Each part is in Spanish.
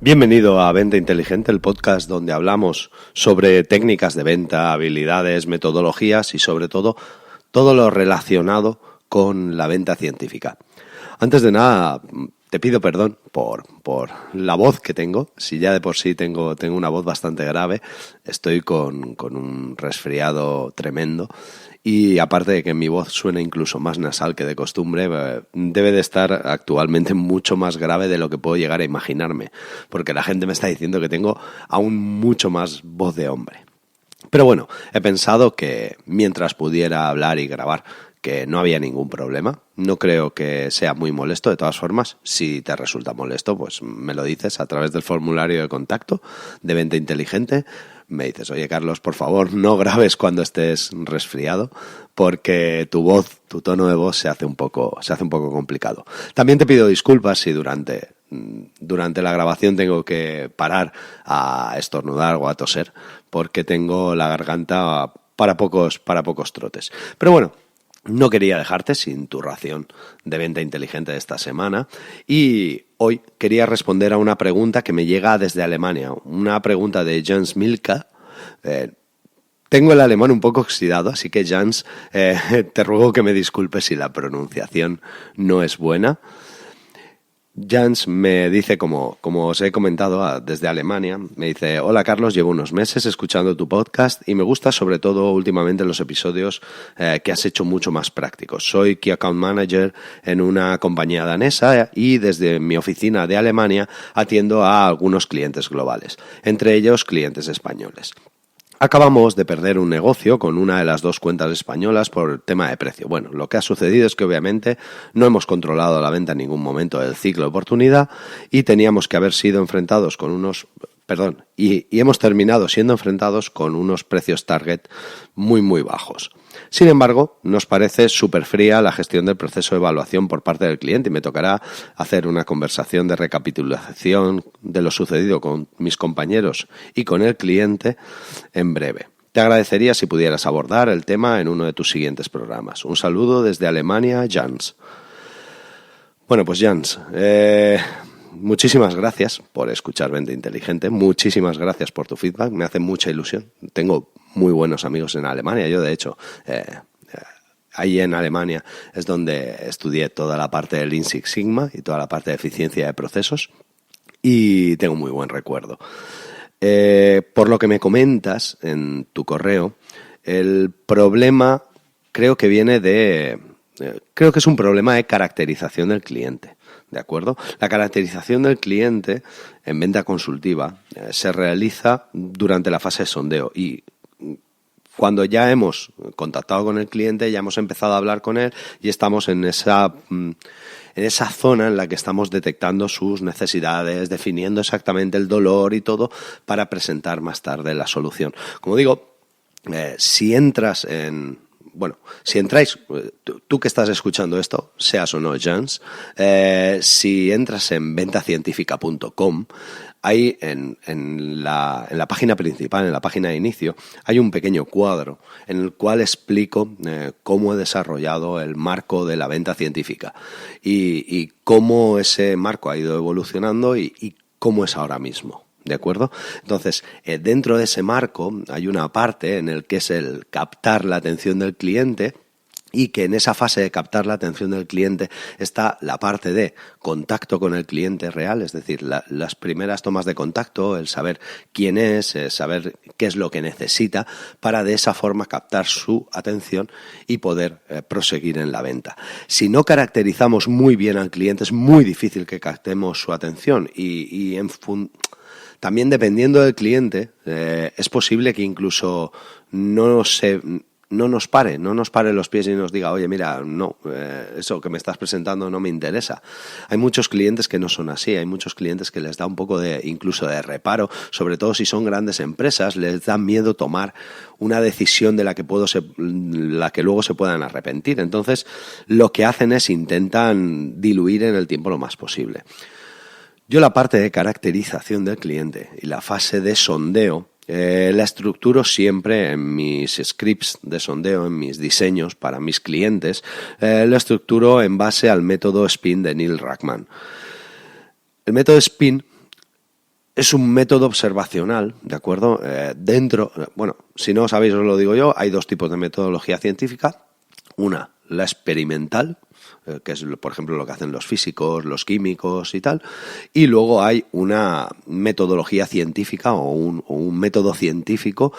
Bienvenido a Venta Inteligente, el podcast donde hablamos sobre técnicas de venta, habilidades, metodologías y sobre todo lo relacionado con la venta científica. Antes de nada, te pido perdón por la voz que tengo. Si ya de por sí tengo una voz bastante grave, estoy con un resfriado tremendo. Y aparte de que mi voz suena incluso más nasal que de costumbre, debe de estar actualmente mucho más grave de lo que puedo llegar a imaginarme, porque la gente me está diciendo que tengo aún mucho más voz de hombre. Pero bueno, he pensado que mientras pudiera hablar y grabar, que no había ningún problema. No creo que sea muy molesto. De todas formas, si te resulta molesto, pues me lo dices a través del formulario de contacto de Venta Inteligente. Me dices, oye Carlos, por favor, no grabes cuando estés resfriado, porque tu voz, tu tono de voz se hace un poco complicado. También te pido disculpas si durante la grabación tengo que parar a estornudar o a toser, porque tengo la garganta para pocos trotes. Pero bueno, no quería dejarte sin tu ración de Venta Inteligente de esta semana y hoy quería responder a una pregunta que me llega desde Alemania, una pregunta de Jans Milka. Tengo el alemán un poco oxidado, así que Jans, te ruego que me disculpes si la pronunciación no es buena. Jans me dice, como os he comentado desde Alemania, me dice: hola Carlos, llevo unos meses escuchando tu podcast y me gusta sobre todo últimamente los episodios que has hecho mucho más prácticos. Soy Key Account Manager en una compañía danesa y desde mi oficina de Alemania atiendo a algunos clientes globales, entre ellos clientes españoles. Acabamos de perder un negocio con una de las dos cuentas españolas por tema de precio. Bueno, lo que ha sucedido es que obviamente no hemos controlado la venta en ningún momento del ciclo de oportunidad y teníamos que haber sido enfrentados con y hemos terminado siendo enfrentados con unos precios target muy bajos. Sin embargo, nos parece súper fría la gestión del proceso de evaluación por parte del cliente y me tocará hacer una conversación de recapitulación de lo sucedido con mis compañeros y con el cliente en breve. Te agradecería si pudieras abordar el tema en uno de tus siguientes programas. Un saludo desde Alemania, Jans. Bueno, pues Jans, muchísimas gracias por escuchar Venta Inteligente, muchísimas gracias por tu feedback, me hace mucha ilusión. Tengo muy buenos amigos en Alemania, yo de hecho, ahí en Alemania es donde estudié toda la parte del Lean Six Sigma y toda la parte de eficiencia de procesos y tengo muy buen recuerdo. Por lo que me comentas en tu correo, el problema creo que es un problema de caracterización del cliente. ¿De acuerdo? La caracterización del cliente en venta consultiva se realiza durante la fase de sondeo y cuando ya hemos contactado con el cliente, ya hemos empezado a hablar con él y estamos en esa zona en la que estamos detectando sus necesidades, definiendo exactamente el dolor y todo para presentar más tarde la solución. Como digo, si entráis, tú que estás escuchando esto, seas o no Jans, si entras en ventacientífica.com, ahí en la página principal, en la página de inicio, hay un pequeño cuadro en el cual explico cómo he desarrollado el marco de la venta científica y cómo ese marco ha ido evolucionando y cómo es ahora mismo. ¿De acuerdo? Entonces, dentro de ese marco hay una parte en el que es el captar la atención del cliente y que en esa fase de captar la atención del cliente está la parte de contacto con el cliente real, es decir, las primeras tomas de contacto, el saber quién es, saber qué es lo que necesita para de esa forma captar su atención y poder proseguir en la venta. Si no caracterizamos muy bien al cliente es muy difícil que captemos su atención y también dependiendo del cliente, es posible que incluso no nos pare los pies y nos diga: oye, mira, no, eso que me estás presentando no me interesa. Hay muchos clientes que no son así, hay muchos clientes que les da un poco incluso de reparo, sobre todo si son grandes empresas, les da miedo tomar una decisión de la que luego se puedan arrepentir. Entonces, lo que hacen es intentan diluir en el tiempo lo más posible. Yo la parte de caracterización del cliente y la fase de sondeo la estructuro siempre en mis scripts de sondeo, en mis diseños para mis clientes, la estructuro en base al método SPIN de Neil Rackman. El método SPIN es un método observacional, ¿de acuerdo? Si no sabéis, os lo digo yo, hay dos tipos de metodología científica. Una, la experimental, que es, por ejemplo, lo que hacen los físicos, los químicos y tal. Y luego hay una metodología científica o un método científico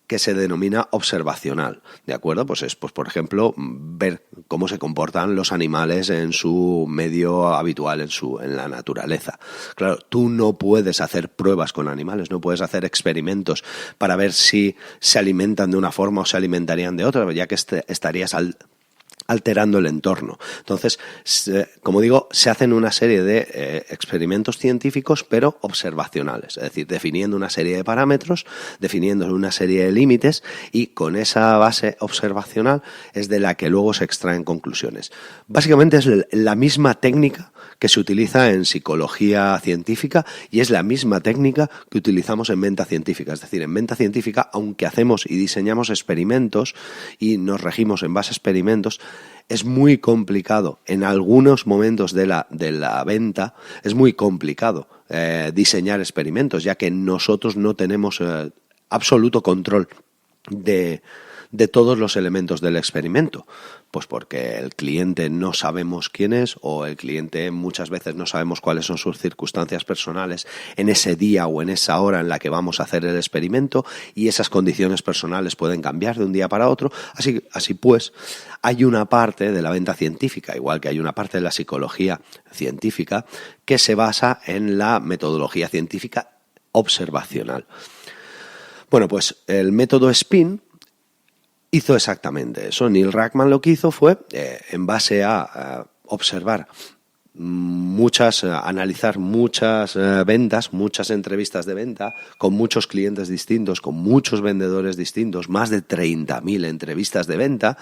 que se denomina observacional, ¿de acuerdo? Pues es, por ejemplo, ver cómo se comportan los animales en su medio habitual, en la naturaleza. Claro, tú no puedes hacer pruebas con animales, no puedes hacer experimentos para ver si se alimentan de una forma o se alimentarían de otra, ya que estarías alterando el entorno. Entonces, como digo, se hacen una serie de experimentos científicos, pero observacionales, es decir, definiendo una serie de parámetros, definiendo una serie de límites, y con esa base observacional es de la que luego se extraen conclusiones. Básicamente es la misma técnica que se utiliza en psicología científica y es la misma técnica que utilizamos en venta científica. Es decir, en venta científica, aunque hacemos y diseñamos experimentos y nos regimos en base a experimentos, es muy complicado. En algunos momentos de la venta es muy complicado diseñar experimentos, ya que nosotros no tenemos absoluto control de todos los elementos del experimento. Pues porque el cliente no sabemos quién es, o el cliente muchas veces no sabemos cuáles son sus circunstancias personales en ese día o en esa hora en la que vamos a hacer el experimento, y esas condiciones personales pueden cambiar de un día para otro. Así pues, hay una parte de la venta científica, igual que hay una parte de la psicología científica, que se basa en la metodología científica observacional. Bueno, pues el método SPIN hizo exactamente eso. Neil Rackman lo que hizo fue, en base a observar analizar muchas ventas, muchas entrevistas de venta, con muchos clientes distintos, con muchos vendedores distintos, más de 30.000 entrevistas de venta,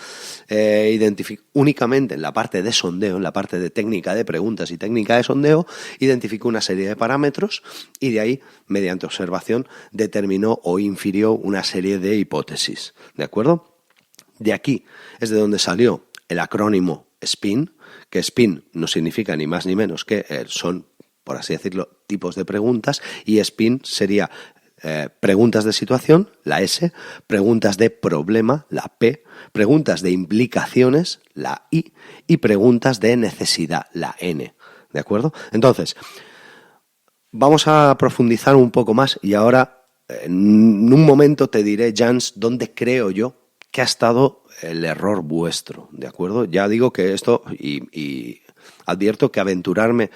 únicamente en la parte de sondeo, en la parte de técnica de preguntas y técnica de sondeo, identificó una serie de parámetros y de ahí, mediante observación, determinó o infirió una serie de hipótesis, ¿de acuerdo? De aquí es de donde salió el acrónimo SPIN, que SPIN no significa ni más ni menos que son, por así decirlo, tipos de preguntas, y SPIN sería preguntas de situación, la S, preguntas de problema, la P, preguntas de implicaciones, la I, y preguntas de necesidad, la N, ¿de acuerdo? Entonces, vamos a profundizar un poco más y ahora, en un momento te diré, Jans, dónde creo yo que ha estado el error vuestro, ¿de acuerdo? Ya digo que esto, y advierto que aventurarme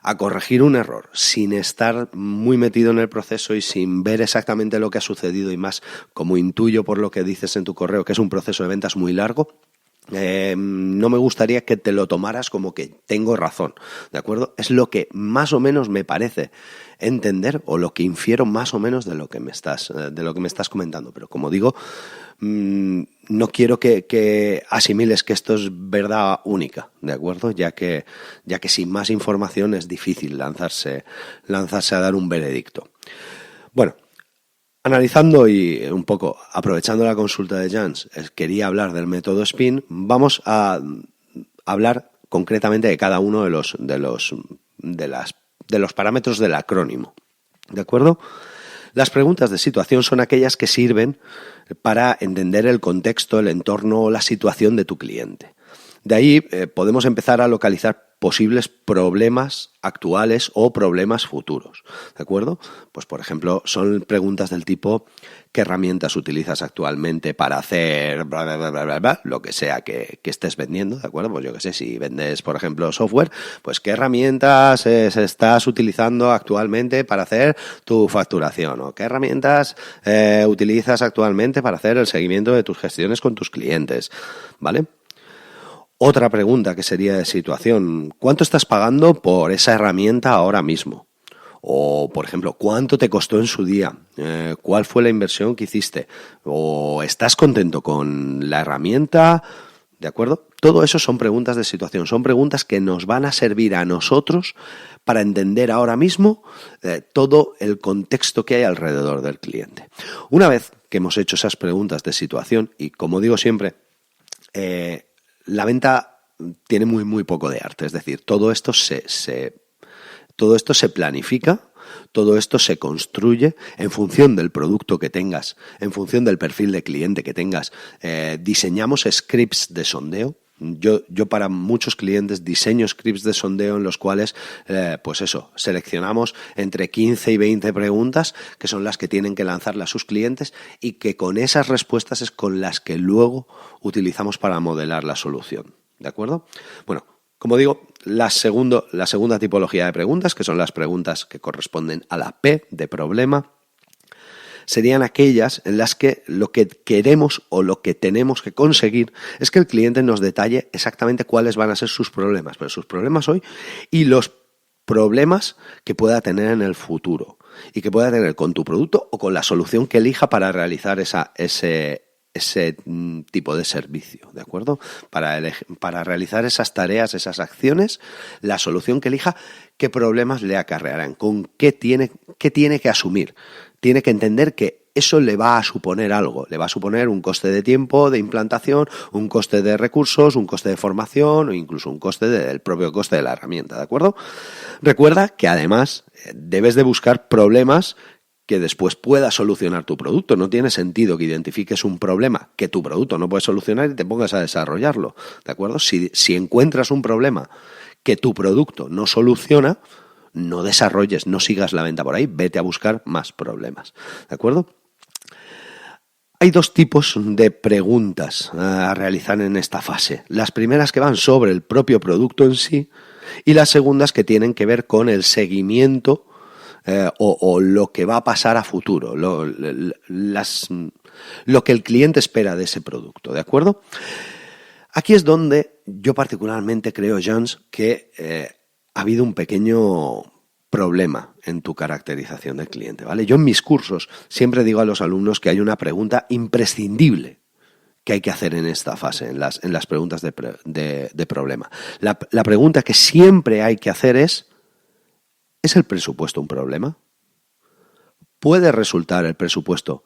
a corregir un error sin estar muy metido en el proceso y sin ver exactamente lo que ha sucedido, y más como intuyo por lo que dices en tu correo, que es un proceso de ventas muy largo, no me gustaría que te lo tomaras como que tengo razón, ¿de acuerdo? Es lo que más o menos me parece entender, o lo que infiero más o menos de lo que me estás comentando, pero como digo, no quiero que asimiles que esto es verdad única, ¿de acuerdo? Ya que sin más información es difícil lanzarse a dar un veredicto. Bueno, analizando y un poco aprovechando la consulta de Jans, quería hablar del método SPIN. Vamos a hablar concretamente de cada uno de los parámetros del acrónimo, ¿de acuerdo? Las preguntas de situación son aquellas que sirven para entender el contexto, el entorno o la situación de tu cliente. De ahí podemos empezar a localizar posibles problemas actuales o problemas futuros, ¿de acuerdo? Pues, por ejemplo, son preguntas del tipo: ¿qué herramientas utilizas actualmente para hacer bla, bla, bla, bla, bla, bla? Lo que sea que estés vendiendo, ¿de acuerdo? Pues yo qué sé, si vendes, por ejemplo, software, pues ¿qué herramientas estás utilizando actualmente para hacer tu facturación? ¿O qué herramientas utilizas actualmente para hacer el seguimiento de tus gestiones con tus clientes? ¿Vale? Otra pregunta que sería de situación: ¿cuánto estás pagando por esa herramienta ahora mismo? O, por ejemplo, ¿cuánto te costó en su día? ¿Cuál fue la inversión que hiciste? ¿O estás contento con la herramienta? ¿De acuerdo? Todo eso son preguntas de situación, son preguntas que nos van a servir a nosotros para entender ahora mismo todo el contexto que hay alrededor del cliente. Una vez que hemos hecho esas preguntas de situación, y como digo siempre, la venta tiene muy, muy poco de arte. Es decir, todo esto se planifica, Todo esto se construye en función del producto que tengas, en función del perfil de cliente que tengas. Diseñamos scripts de sondeo. Yo para muchos clientes diseño scripts de sondeo en los cuales, seleccionamos entre 15 y 20 preguntas que son las que tienen que lanzarle a sus clientes y que con esas respuestas es con las que luego utilizamos para modelar la solución. ¿De acuerdo? Bueno, como digo, la segunda tipología de preguntas, que son las preguntas que corresponden a la P de problema, serían aquellas en las que lo que queremos o lo que tenemos que conseguir es que el cliente nos detalle exactamente cuáles van a ser sus problemas, pero sus problemas hoy y los problemas que pueda tener en el futuro y que pueda tener con tu producto o con la solución que elija para realizar ese tipo de servicio, ¿de acuerdo? Para realizar esas tareas, esas acciones, la solución que elija, qué problemas le acarrearán, con qué tiene que asumir. Tiene que entender que eso le va a suponer algo, le va a suponer un coste de tiempo, de implantación, un coste de recursos, un coste de formación o incluso un coste del propio coste de la herramienta, ¿de acuerdo? Recuerda que además debes de buscar problemas que después pueda solucionar tu producto. No tiene sentido que identifiques un problema que tu producto no puede solucionar y te pongas a desarrollarlo, ¿de acuerdo? Si encuentras un problema que tu producto no soluciona, no desarrolles, no sigas la venta por ahí, vete a buscar más problemas, ¿de acuerdo? Hay dos tipos de preguntas a realizar en esta fase. Las primeras que van sobre el propio producto en sí y las segundas que tienen que ver con el seguimiento o lo que va a pasar a futuro, lo que el cliente espera de ese producto, ¿de acuerdo? Aquí es donde yo particularmente creo, Jones, que ha habido un pequeño problema en tu caracterización del cliente, ¿vale? Yo en mis cursos siempre digo a los alumnos que hay una pregunta imprescindible que hay que hacer en esta fase, en las preguntas de problema. La pregunta que siempre hay que hacer ¿es el presupuesto un problema? ¿Puede resultar el presupuesto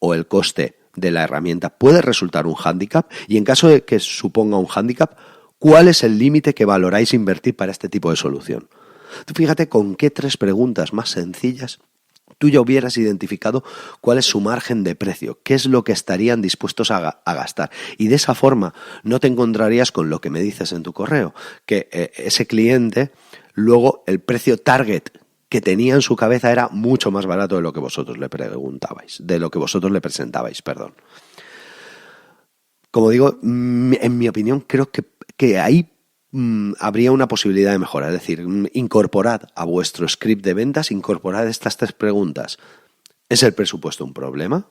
o el coste de la herramienta, puede resultar un hándicap? Y en caso de que suponga un hándicap, ¿cuál es el límite que valoráis invertir para este tipo de solución? Tú fíjate con qué tres preguntas más sencillas tú ya hubieras identificado cuál es su margen de precio, qué es lo que estarían dispuestos a gastar. Y de esa forma no te encontrarías con lo que me dices en tu correo, que ese cliente, luego el precio target que tenía en su cabeza era mucho más barato de lo que vosotros le preguntabais, de lo que vosotros le presentabais, perdón. Como digo, en mi opinión, creo que ahí habría una posibilidad de mejora. Es decir, incorporad a vuestro script de ventas, incorporad estas tres preguntas. ¿Es el presupuesto un problema?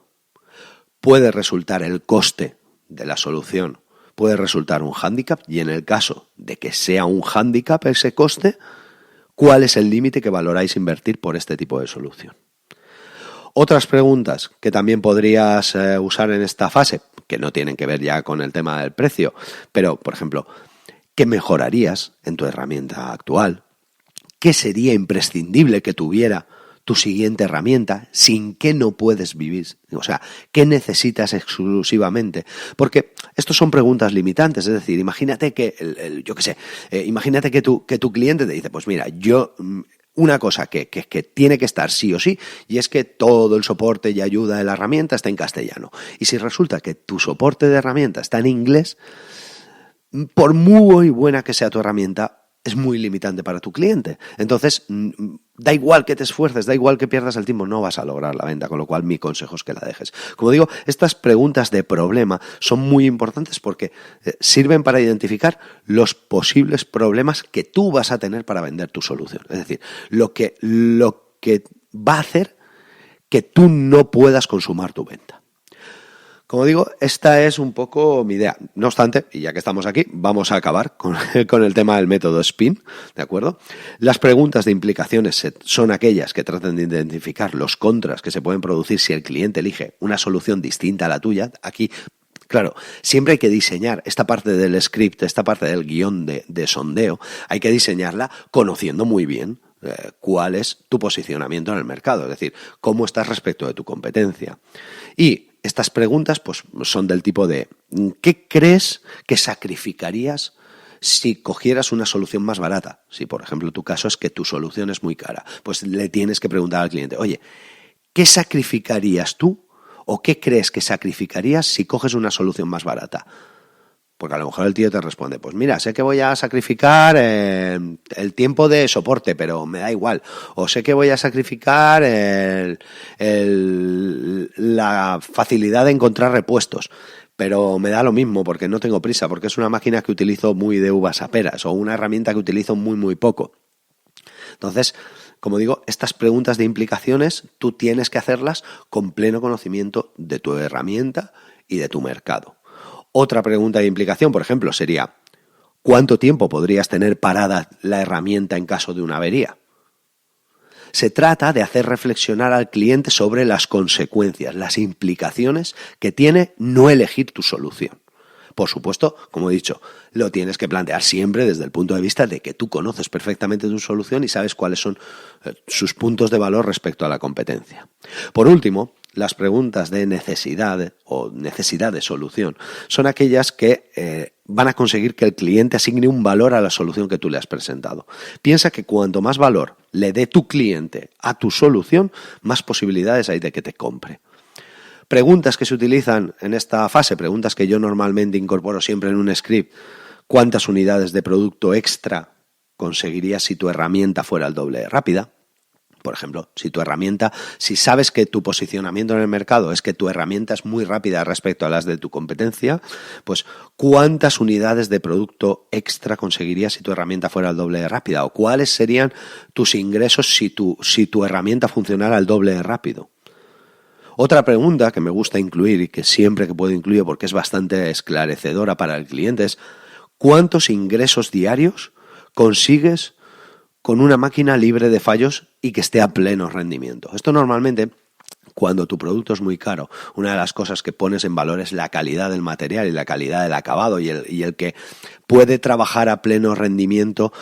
¿Puede resultar el coste de la solución? ¿Puede resultar un hándicap? Y en el caso de que sea un hándicap ese coste, ¿cuál es el límite que valoráis invertir por este tipo de solución? Otras preguntas que también podrías usar en esta fase, que no tienen que ver ya con el tema del precio, pero, por ejemplo, ¿qué mejorarías en tu herramienta actual? ¿Qué sería imprescindible que tuviera tu siguiente herramienta? ¿Sin qué no puedes vivir? O sea, ¿qué necesitas exclusivamente? Porque estos son preguntas limitantes. Es decir, imagínate que, imagínate que tu cliente te dice, pues mira, una cosa que tiene que estar sí o sí, y es que todo el soporte y ayuda de la herramienta está en castellano. Y si resulta que tu soporte de herramienta está en inglés, por muy buena que sea tu herramienta, es muy limitante para tu cliente. Entonces, da igual que te esfuerces, da igual que pierdas el tiempo, no vas a lograr la venta, con lo cual mi consejo es que la dejes. Como digo, estas preguntas de problema son muy importantes porque sirven para identificar los posibles problemas que tú vas a tener para vender tu solución. Es decir, lo que va a hacer que tú no puedas consumar tu venta. Como digo, esta es un poco mi idea. No obstante, y ya que estamos aquí, vamos a acabar con el tema del método SPIN, ¿de acuerdo? Las preguntas de implicaciones son aquellas que tratan de identificar los contras que se pueden producir si el cliente elige una solución distinta a la tuya. Aquí, claro, siempre hay que diseñar esta parte del script, esta parte del guión de sondeo, hay que diseñarla conociendo muy bien cuál es tu posicionamiento en el mercado, es decir, cómo estás respecto de tu competencia. Y estas preguntas pues, son del tipo de ¿qué crees que sacrificarías si cogieras una solución más barata? Si, por ejemplo, tu caso es que tu solución es muy cara, pues le tienes que preguntar al cliente, oye, ¿qué sacrificarías tú o qué crees que sacrificarías si coges una solución más barata? Porque a lo mejor el tío te responde, pues mira, sé que voy a sacrificar el tiempo de soporte, pero me da igual. O sé que voy a sacrificar la facilidad de encontrar repuestos, pero me da lo mismo porque no tengo prisa, porque es una máquina que utilizo muy de uvas a peras o una herramienta que utilizo muy, muy poco. Entonces, como digo, estas preguntas de implicaciones tú tienes que hacerlas con pleno conocimiento de tu herramienta y de tu mercado. Otra pregunta de implicación, por ejemplo, sería ¿cuánto tiempo podrías tener parada la herramienta en caso de una avería? Se trata de hacer reflexionar al cliente sobre las consecuencias, las implicaciones que tiene no elegir tu solución. Por supuesto, como he dicho, lo tienes que plantear siempre desde el punto de vista de que tú conoces perfectamente tu solución y sabes cuáles son sus puntos de valor respecto a la competencia. Por último, las preguntas de necesidad o necesidad de solución son aquellas que van a conseguir que el cliente asigne un valor a la solución que tú le has presentado. Piensa que cuanto más valor le dé tu cliente a tu solución, más posibilidades hay de que te compre. Preguntas que se utilizan en esta fase, preguntas que yo normalmente incorporo siempre en un script. ¿Cuántas unidades de producto extra conseguirías si tu herramienta fuera el doble de rápida? Por ejemplo, si sabes que tu posicionamiento en el mercado es que tu herramienta es muy rápida respecto a las de tu competencia, pues ¿cuántas unidades de producto extra conseguirías si tu herramienta fuera el doble de rápida? ¿O cuáles serían tus ingresos si tu herramienta funcionara el doble de rápido? Otra pregunta que me gusta incluir y que siempre que puedo incluyo porque es bastante esclarecedora para el cliente es ¿cuántos ingresos diarios consigues con una máquina libre de fallos y que esté a pleno rendimiento? Esto normalmente, cuando tu producto es muy caro, una de las cosas que pones en valor es la calidad del material y la calidad del acabado y el que puede trabajar a pleno rendimiento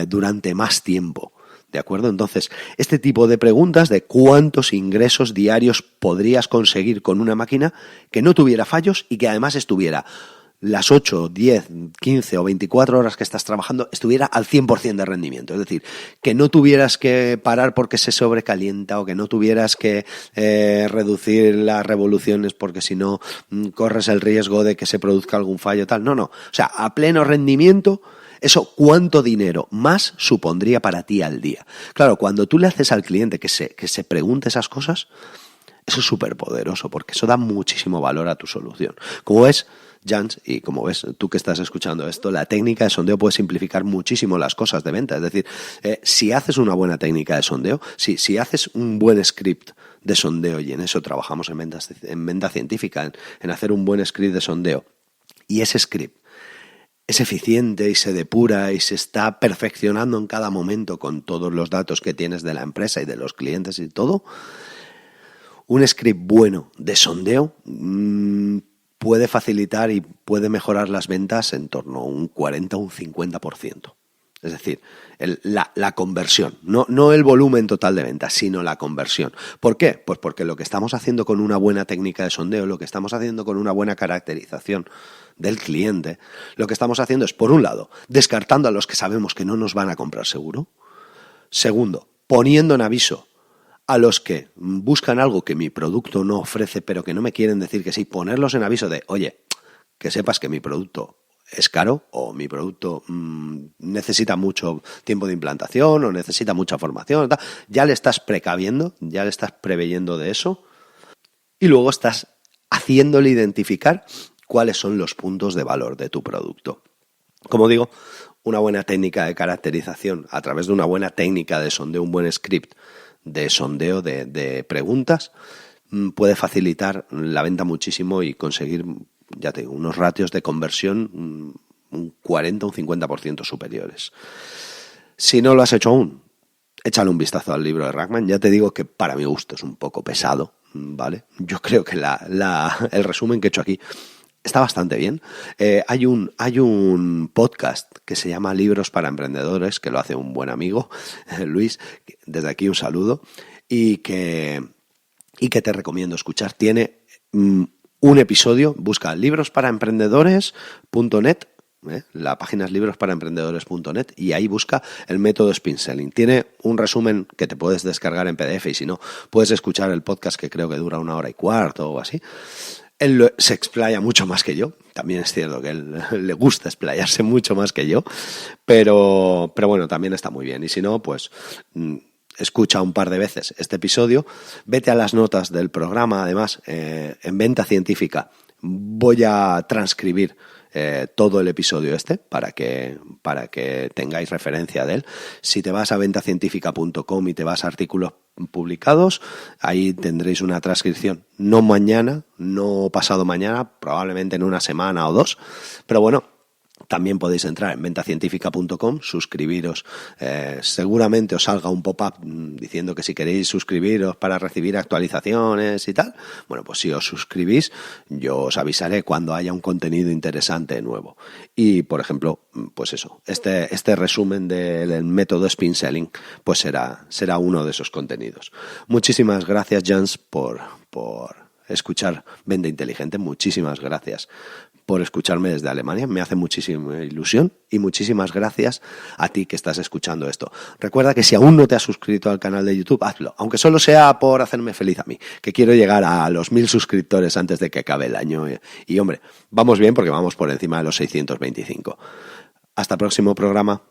durante más tiempo. ¿De acuerdo? Entonces, este tipo de preguntas de cuántos ingresos diarios podrías conseguir con una máquina que no tuviera fallos y que además estuviera las 8, 10, 15 o 24 horas que estás trabajando, estuviera al 100% de rendimiento. Es decir, que no tuvieras que parar porque se sobrecalienta o que no tuvieras que reducir las revoluciones porque si no corres el riesgo de que se produzca algún fallo tal. No. O sea, a pleno rendimiento. Eso, ¿cuánto dinero más supondría para ti al día? Claro, cuando tú le haces al cliente que se pregunte esas cosas, eso es súper poderoso porque eso da muchísimo valor a tu solución. Como ves, Jans, y como ves tú que estás escuchando esto, la técnica de sondeo puede simplificar muchísimo las cosas de venta. Es decir, si haces una buena técnica de sondeo, si haces un buen script de sondeo, y en eso trabajamos en venta científica, en hacer un buen script de sondeo, y ese script es eficiente y se depura y se está perfeccionando en cada momento con todos los datos que tienes de la empresa y de los clientes y todo, un script bueno de sondeo puede facilitar y puede mejorar las ventas en torno a un 40 o un 50%. Es decir, la conversión, no el volumen total de ventas, sino la conversión. ¿Por qué? Pues porque lo que estamos haciendo con una buena técnica de sondeo, lo que estamos haciendo con una buena caracterización del cliente, lo que estamos haciendo es, por un lado, descartando a los que sabemos que no nos van a comprar seguro. Segundo, poniendo en aviso a los que buscan algo que mi producto no ofrece, pero que no me quieren decir que sí, ponerlos en aviso de, oye, que sepas que mi producto es caro o mi producto necesita mucho tiempo de implantación o necesita mucha formación, tal. Ya le estás precaviendo, ya le estás preveyendo de eso y luego estás haciéndole identificar cuáles son los puntos de valor de tu producto. Como digo, una buena técnica de caracterización a través de una buena técnica de sondeo, un buen script de sondeo de preguntas puede facilitar la venta muchísimo y conseguir, ya te digo, unos ratios de conversión un 40 o un 50% superiores. Si no lo has hecho aún, échale un vistazo al libro de Rachman. Ya te digo que para mi gusto es un poco pesado, ¿vale? Yo creo que el resumen que he hecho aquí está bastante bien. Hay un podcast que se llama Libros para Emprendedores, que lo hace un buen amigo, Luis, desde aquí un saludo, y que te recomiendo escuchar. Tiene un episodio, busca librosparaemprendedores.net La página es librosparaemprendedores.net y ahí busca el método Spin Selling. Tiene un resumen que te puedes descargar en PDF y si no, puedes escuchar el podcast que creo que dura 1 hora y cuarto o así. Él se explaya mucho más que yo. También es cierto que él le gusta explayarse mucho más que yo, pero bueno, también está muy bien. Y si no, pues escucha un par de veces este episodio. Vete a las notas del programa, además, en Venta Científica. Voy a transcribir todo el episodio para que tengáis referencia de él. Si te vas a ventacientífica.com y te vas a artículos publicados, ahí tendréis una transcripción, no mañana, no pasado mañana, probablemente en una semana o 2, pero bueno, también podéis entrar en ventacientífica.com, suscribiros, seguramente os salga un pop-up diciendo que si queréis suscribiros para recibir actualizaciones y tal. Bueno, pues si os suscribís, yo os avisaré cuando haya un contenido interesante nuevo. Y, por ejemplo, pues eso, este resumen del método Spin Selling, pues será uno de esos contenidos. Muchísimas gracias, Jans, por escuchar Venta Inteligente. Muchísimas gracias por escucharme desde Alemania, me hace muchísima ilusión y muchísimas gracias a ti que estás escuchando esto. Recuerda que si aún no te has suscrito al canal de YouTube, hazlo, aunque solo sea por hacerme feliz a mí, que quiero llegar a los 1000 suscriptores antes de que acabe el año y hombre, vamos bien porque vamos por encima de los 625. Hasta el próximo programa.